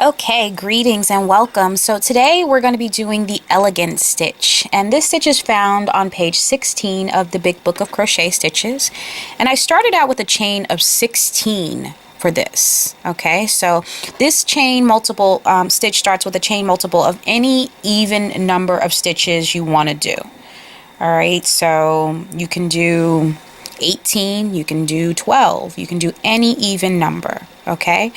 Okay, greetings and welcome. So today we're going to be doing the elegant stitch, and this stitch is found on page 16 of the Big Book of Crochet Stitches. And I started out with a chain of 16 for this. Okay, so this chain multiple stitch starts with a chain multiple of any even number of stitches you want to do. All right, so you can do 18, you can do 12, you can do any even number. Okay,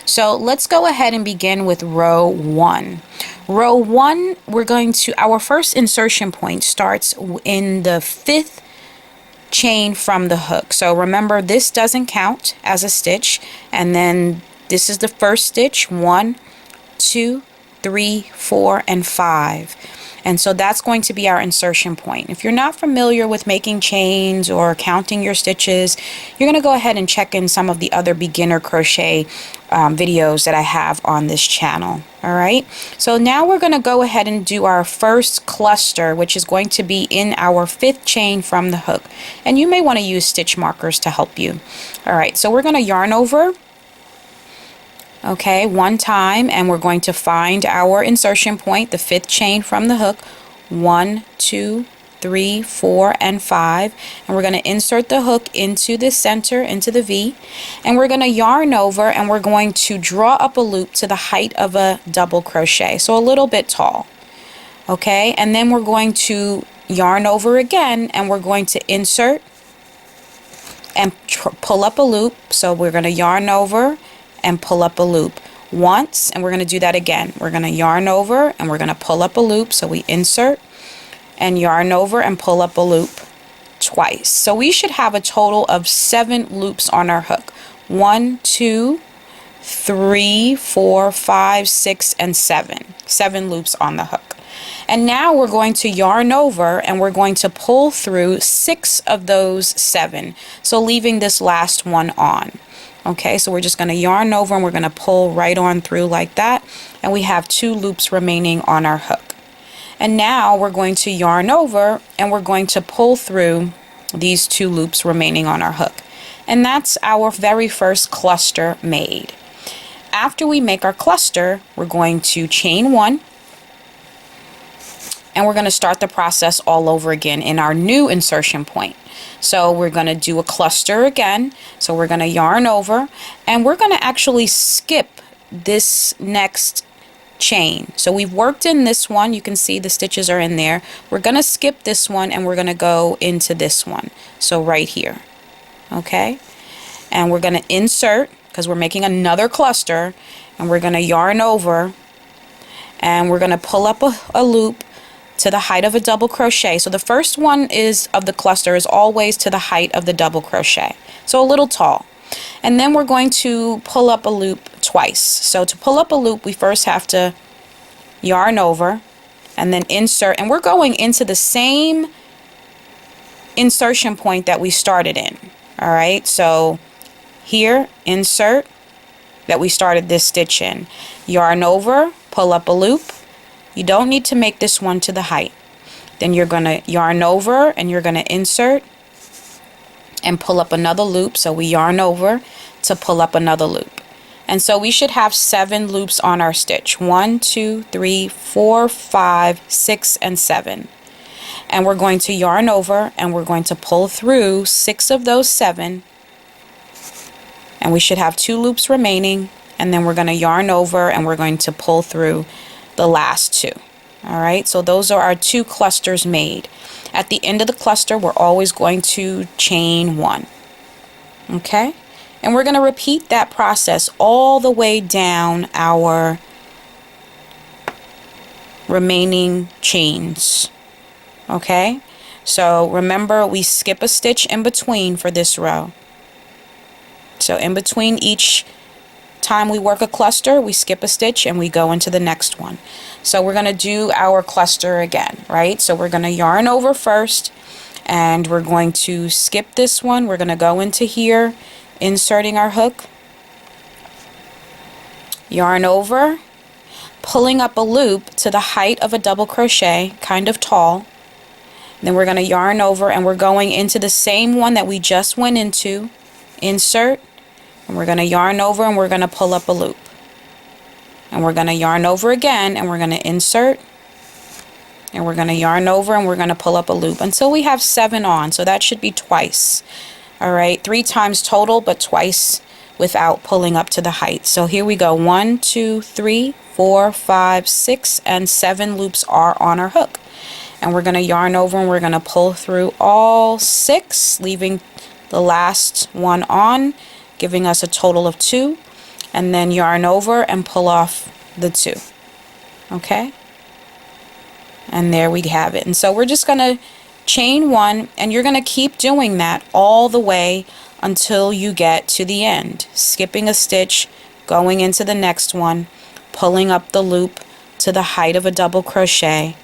so let's go ahead and begin with row 1. Row 1, our first insertion point starts in the 5th chain from the hook. So remember, this doesn't count as a stitch, and then this is the first stitch, 1, 2, 3, 4, and 5. And so that's going to be our insertion point. If you're not familiar with making chains or counting your stitches, you're going to go ahead and check in some of the other beginner crochet videos that I have on this channel. All right, so now we're going to go ahead and do our first cluster, which is going to be in our 5th chain from the hook. And you may want to use stitch markers to help you. All right, so we're going to yarn over, okay, one time, and we're going to find our insertion point, the 5th chain from the hook, 1, 2, 3, 4, and 5, and we're going to insert the hook into the center, into the V, and we're going to yarn over, and we're going to draw up a loop to the height of a double crochet, so a little bit tall. Okay, and then we're going to yarn over again, and we're going to insert and pull up a loop. So we're going to yarn over and pull up a loop once, and we're going to do that again. We're going to yarn over and we're going to pull up a loop. So we insert and yarn over and pull up a loop twice. So we should have a total of 7 loops on our hook. 1, 2, 3, 4, 5, 6, and 7. 7 loops on the hook. And now we're going to yarn over and we're going to pull through 6 of those 7. So leaving this last one on. Okay, so we're just going to yarn over and we're going to pull right on through like that, and we have 2 loops remaining on our hook. And now we're going to yarn over and we're going to pull through these 2 loops remaining on our hook. And that's our very first cluster made. After we make our cluster, we're going to chain 1, and we're going to start the process all over again in our new insertion point. So we're going to do a cluster again. So we're going to yarn over and we're going to actually skip this next chain. So we've worked in this one. You can see the stitches are in there. We're going to skip this one and we're going to go into this one. So right here. Okay. And we're going to insert, because we're making another cluster, and we're going to yarn over and we're going to pull up a loop to the height of a double crochet. So the first one of the cluster is always to the height of the double crochet, so a little tall. And then we're going to pull up a loop twice. So to pull up a loop, we first have to yarn over and then insert, and we're going into the same insertion point that we started in. All right, so here, insert, that we started this stitch in, yarn over, pull up a loop. You don't need to make this one to the height. Then you're going to yarn over and you're going to insert and pull up another loop. So we yarn over to pull up another loop. And so we should have 7 loops on our stitch. 1, 2, 3, 4, 5, 6, and 7. And we're going to yarn over and we're going to pull through 6 of those 7. And we should have 2 loops remaining. And then we're going to yarn over and we're going to pull through the last 2. All right, so those are our 2 clusters made. At the end of the cluster, we're always going to chain 1. Okay, and we're going to repeat that process all the way down our remaining chains. Okay, so remember, we skip a stitch in between for this row. So in between each time we work a cluster, we skip a stitch and we go into the next one. So we're going to do our cluster again, right? So we're going to yarn over first and we're going to skip this one. We're going to go into here, inserting our hook, yarn over, pulling up a loop to the height of a double crochet, kind of tall. Then we're going to yarn over and we're going into the same one that we just went into, insert, and we're going to yarn over and we're going to pull up a loop. and we're going to yarn over again, and we're going to insert, and we're going to yarn over, and we're going to pull up a loop until we have 7 on. So that should be twice. All right, 3 times total, but twice without pulling up to the height. So here we go. 1, 2, 3, 4, 5, 6, and 7 loops are on our hook. And we're going to yarn over, and we're going to pull through all 6, leaving the last one on, giving us a total of 2, and then yarn over and pull off the 2. Okay? And there we have it. And so we're just going to chain 1, and you're going to keep doing that all the way until you get to the end, skipping a stitch, going into the next one, pulling up the loop to the height of a double crochet,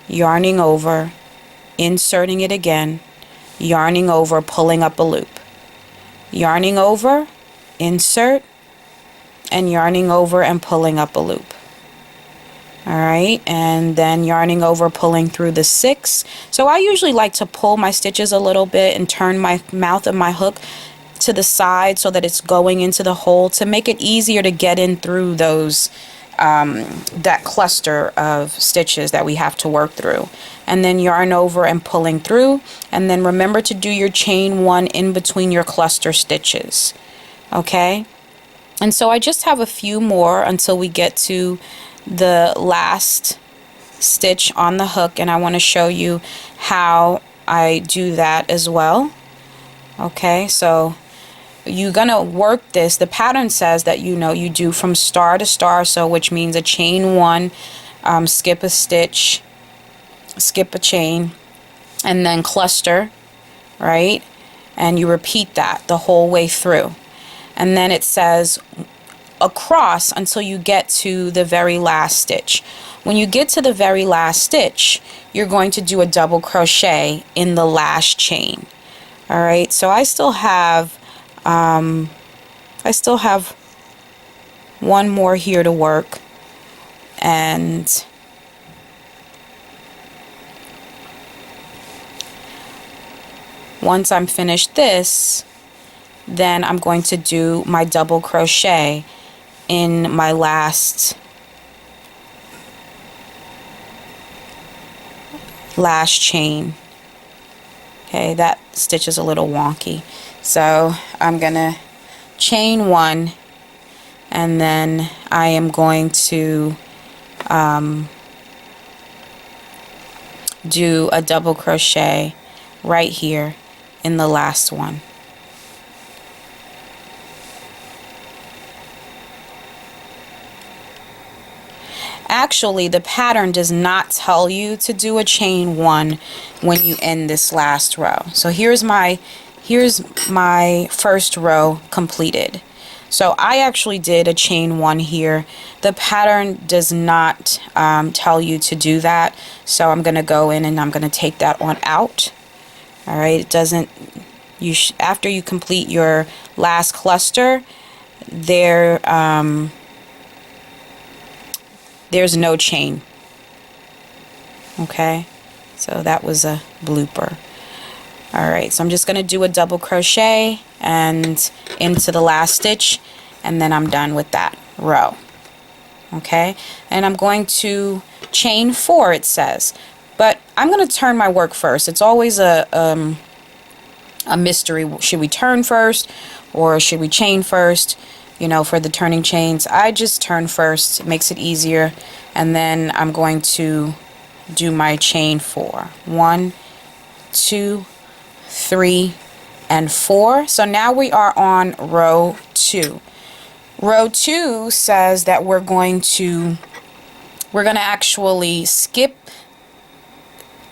yarning over, inserting it again, yarning over, pulling up a loop, yarning over, insert, and yarning over and pulling up a loop. Alright, and then yarning over, pulling through the 6. So I usually like to pull my stitches a little bit and turn my mouth of my hook to the side so that it's going into the hole to make it easier to get in through those that cluster of stitches that we have to work through. And then yarn over and pulling through, and then remember to do your chain 1 in between your cluster stitches. Okay, and so I just have a few more until we get to the last stitch on the hook, and I want to show you how I do that as well. Okay, so you're gonna work this. The pattern says that you do from star to star, so which means a chain 1, skip a stitch, skip a chain, and then cluster, right? And you repeat that the whole way through. And then it says across until you get to the very last stitch. When you get to the very last stitch, you're going to do a double crochet in the last chain. All right, so I still have one more here to work, and once I'm finished this, then I'm going to do my double crochet in my last chain. Okay, that stitch is a little wonky, so I'm gonna chain 1, and then I am going to do a double crochet right here in the last one. Actually, the pattern does not tell you to do a chain 1 when you end this last row. So here's my first row completed. So I actually did a chain 1 here. The pattern does not tell you to do that. So I'm going to go in and I'm going to take that on out. All right, it doesn't. After you complete your last cluster, there's no chain. Okay, so that was a blooper. Alright, so I'm just going to do a double crochet and into the last stitch, and then I'm done with that row. Okay, and I'm going to chain 4, it says, but I'm going to turn my work first. It's always a mystery. Should we turn first or should we chain first? You know, for the turning chains, I just turn first. It makes it easier. And then I'm going to do my chain 4. 1, 2, 3, and 4. So now we are on row 2. Row 2 says that we're going to actually skip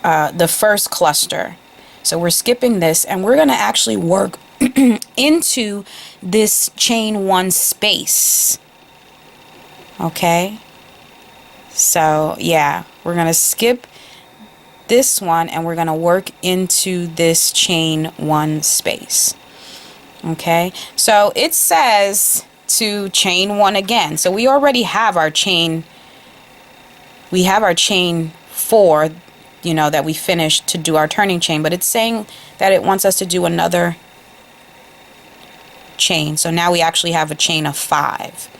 the first cluster. So we're skipping this, and we're going to actually work into this chain 1 space. Okay, so yeah, we're gonna skip this one and we're gonna work into this chain 1 space. Okay, so it says to chain 1 again. So we already have our chain. We have our chain 4, you know, that we finished to do our turning chain, but it's saying that it wants us to do another chain. So now we actually have a chain of 5.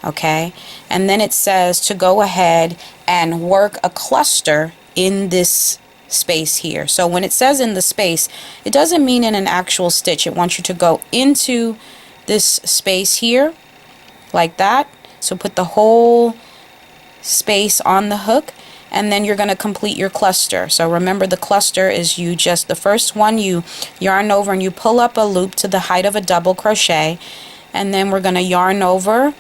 Okay, and then it says to go ahead and work a cluster in this space here. So when it says in the space, it doesn't mean in an actual stitch. It wants you to go into this space here like that. So put the whole space on the hook, and then you're going to complete your cluster. So remember, the cluster is you just, the first one you yarn over and you pull up a loop to the height of a double crochet, and then we're going to yarn over,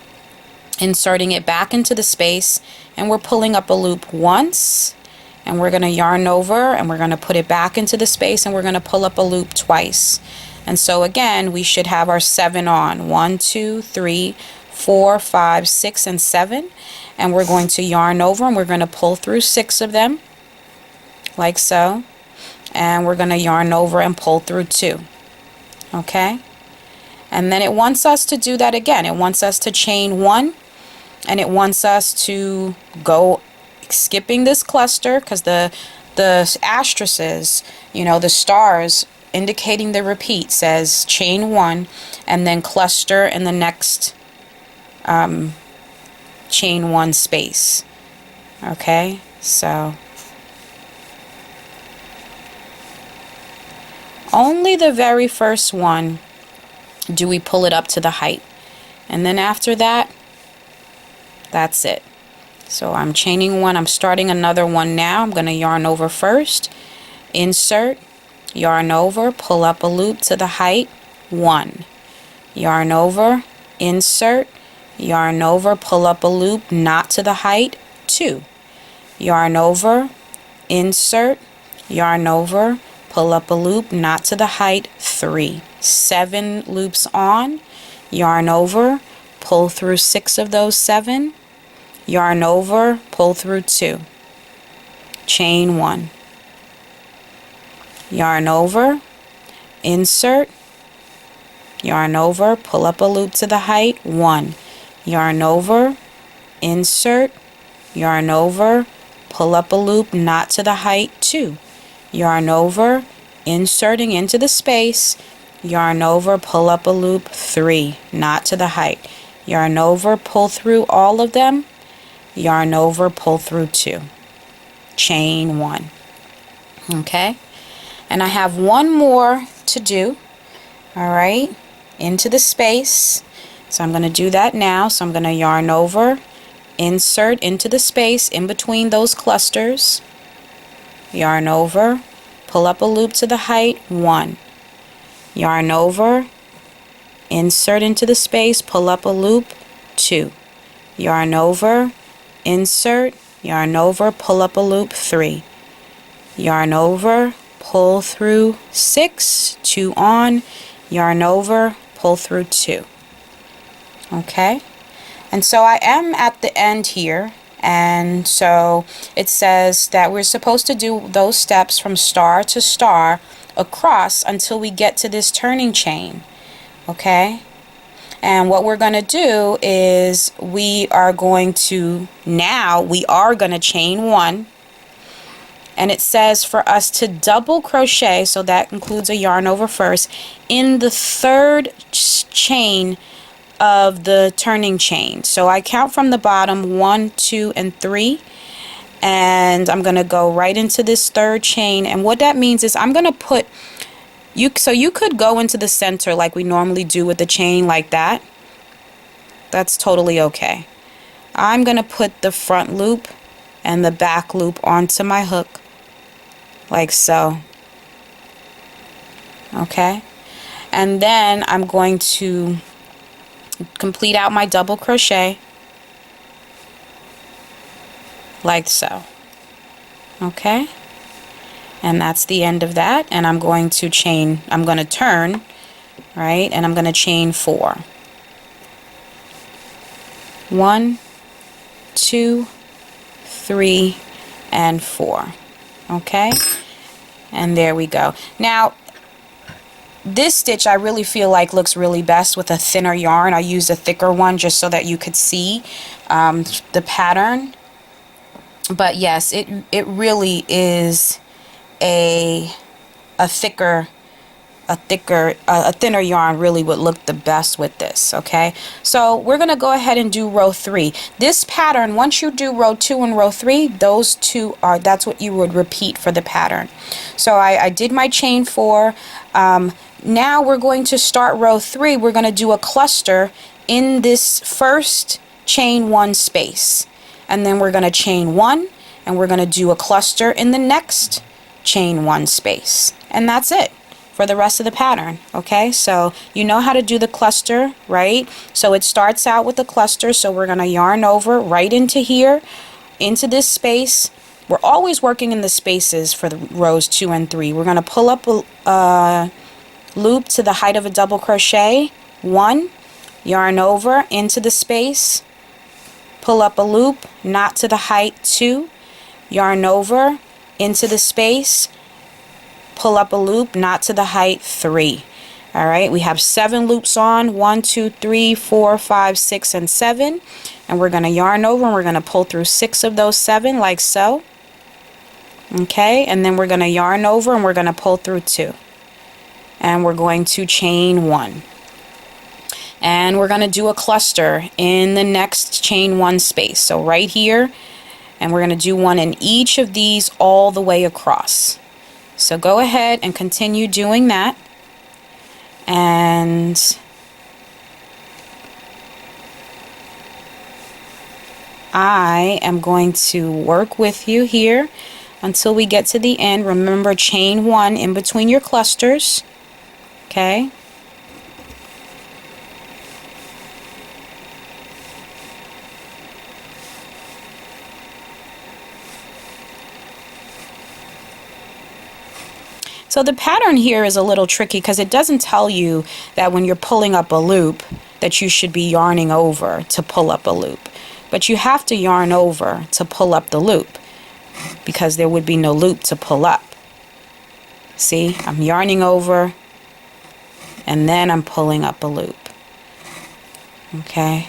inserting it back into the space, and we're pulling up a loop once, and we're going to yarn over and we're going to put it back into the space, and we're going to pull up a loop twice. And so again, we should have our 7 on. 1, 2, 3, 4, 5, 6, and 7. And we're going to yarn over and we're going to pull through 6 of them, like so. And we're going to yarn over and pull through 2. Okay? And then it wants us to do that again. It wants us to chain 1, and it wants us to go skipping this cluster, because the asterisks, you know, the stars indicating the repeat, says chain 1 and then cluster in the next chain 1 space. Okay, so only the very first one do we pull it up to the height, and then after that, that's it. So I'm chaining 1, I'm starting another one now. I'm going to yarn over first, insert, yarn over, pull up a loop to the height, 1, yarn over, insert, yarn over, pull up a loop not to the height, 2, yarn over, insert, yarn over, pull up a loop not to the height, 3, 7 loops on, yarn over, pull through 6 of those 7, yarn over, pull through 2, chain 1, yarn over, insert, yarn over, pull up a loop to the height, 1, yarn over, insert, yarn over, pull up a loop not to the height, 2, yarn over, inserting into the space, yarn over, pull up a loop, 3, not to the height, yarn over, pull through all of them, yarn over, pull through 2, chain 1. Okay, and I have one more to do. All right, into the space. So I'm going to do that now. So I'm going to yarn over, insert into the space in between those clusters, yarn over, pull up a loop to the height, 1, yarn over, insert into the space, pull up a loop, 2, yarn over, insert, yarn over, pull up a loop, 3, yarn over, pull through 6, 2 on, yarn over, pull through 2. Okay, and so I am at the end here, and so it says that we're supposed to do those steps from star to star across until we get to this turning chain. Okay, and what we're going to do is we are going to chain 1, and it says for us to double crochet, so that includes a yarn over first, in the 3rd chain of the turning chain. So I count from the bottom 1, 2, and 3, and I'm going to go right into this 3rd chain. And what that means is I'm going to put so you could go into the center like we normally do with the chain, like that. That's totally okay. I'm going to put the front loop and the back loop onto my hook, like so. Okay, and then I'm going to complete out my double crochet, like so. Okay, and that's the end of that. And I'm going to turn, right, and I'm going to chain 4. 1, 2, 3, and 4. Okay, and there we go. Now this stitch I really feel like looks really best with a thinner yarn. I used a thicker one just so that you could see the pattern. But yes, it really is a thicker a thinner yarn really would look the best with this. Okay, so we're going to go ahead and do row 3. This pattern, once you do row 2 and row 3, those two are, that's what you would repeat for the pattern. So I did my chain 4. Now we're going to start row 3. We're going to do a cluster in this first chain 1 space, and then we're going to chain 1, and we're going to do a cluster in the next chain 1 space, and that's it for the rest of the pattern. Okay, so you know how to do the cluster, right? So it starts out with the cluster, so we're going to yarn over right into here, into this space. We're always working in the spaces for the rows 2 and 3. We're going to pull up a loop to the height of a double crochet, 1, yarn over into the space, pull up a loop, knot to the height, 2, yarn over into the space, pull up a loop, knot to the height, 3. All right, we have 7 loops on, 1, 2, 3, 4, 5, 6, and 7, and we're going to yarn over and we're going to pull through 6 of those 7 like so. Okay, and then we're going to yarn over and we're going to pull through 2, and we're going to chain 1, and we're going to do a cluster in the next chain 1 space, so right here, and we're going to do one in each of these all the way across. So go ahead and continue doing that, and I am going to work with you here until we get to the end. Remember, chain 1 in between your clusters. Okay, so the pattern here is a little tricky because it doesn't tell you that when you're pulling up a loop that you should be yarning over to pull up a loop, but you have to yarn over to pull up the loop because there would be no loop to pull up. See, I'm yarning over and then I'm pulling up a loop. Okay,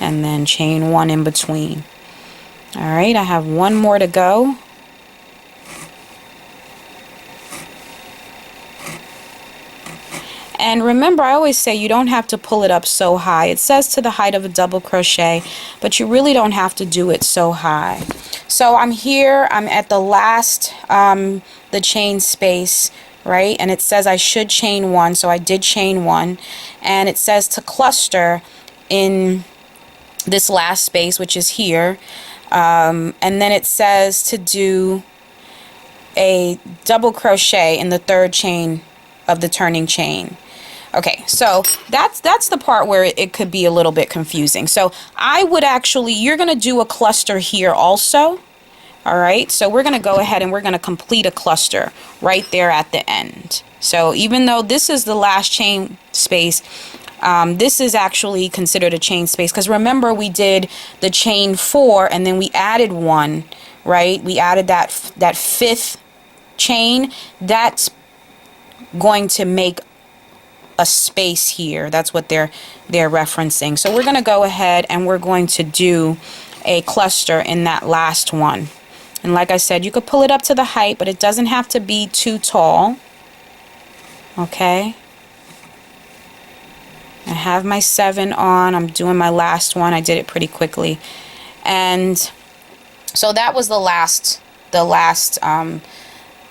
and then chain 1 in between. All right, I have 1 more to go. And remember, I always say you don't have to pull it up so high. It says to the height of a double crochet, but you really don't have to do it so high. So I'm here, I'm at the last, the chain space, right? And it says I should chain 1, so I did chain 1. And it says to cluster in this last space, which is here. And then it says to do a double crochet in the 3rd chain of the turning chain. Okay, so that's the part where it could be a little bit confusing. So I would actually, you're going to do a cluster here also. All right, so we're going to go ahead and we're going to complete a cluster right there at the end. So even though this is the last chain space, this is actually considered a chain space because remember we did the chain 4 and then we added 1, right? We added that 5th chain. That's going to make a space here. That's what they're referencing. So we're going to go ahead and we're going to do a cluster in that last one. And like I said, you could pull it up to the height, but it doesn't have to be too tall. Okay. I have my 7 on. I'm doing my last one. I did it pretty quickly. And so that was the last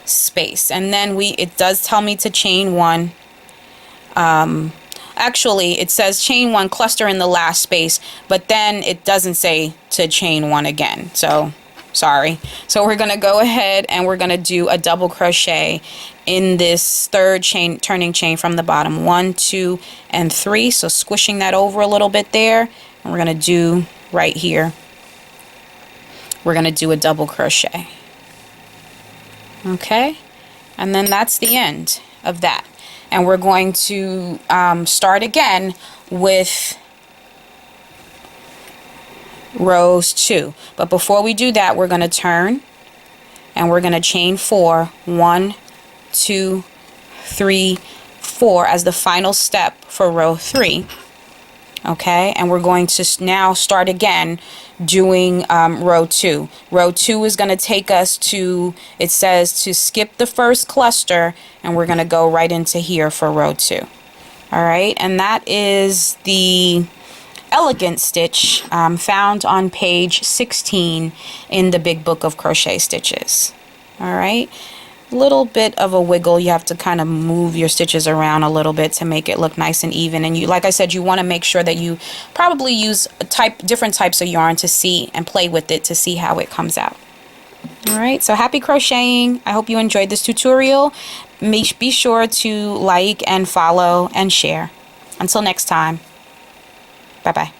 space. And then it does tell me to chain 1. Actually, it says chain 1, cluster in the last space, but then it doesn't say to chain 1 again. So sorry. So we're going to go ahead and we're going to do a double crochet in this 3rd chain, turning chain from the bottom, 1, 2, and 3. So squishing that over a little bit there, and we're going to do right here, we're going to do a double crochet. Okay, and then that's the end of that. And we're going to start again with rows 2. But before we do that, we're going to turn and we're going to chain 4, 1, 2, 3, 4 as the final step for row 3. Okay, and we're going to now start again doing row 2. Row 2 is going to take us to, it says to skip the first cluster, and we're going to go right into here for row 2. All right, and that is the elegant stitch found on page 16 in the Big Book of Crochet Stitches. All right, little bit of a wiggle. You have to kind of move your stitches around a little bit to make it look nice and even, and you, like I said, you want to make sure that you probably use different types of yarn to see and play with it to see how it comes out. All right, so happy crocheting. I hope you enjoyed this tutorial. Be sure to like and follow and share. Until next time, bye bye.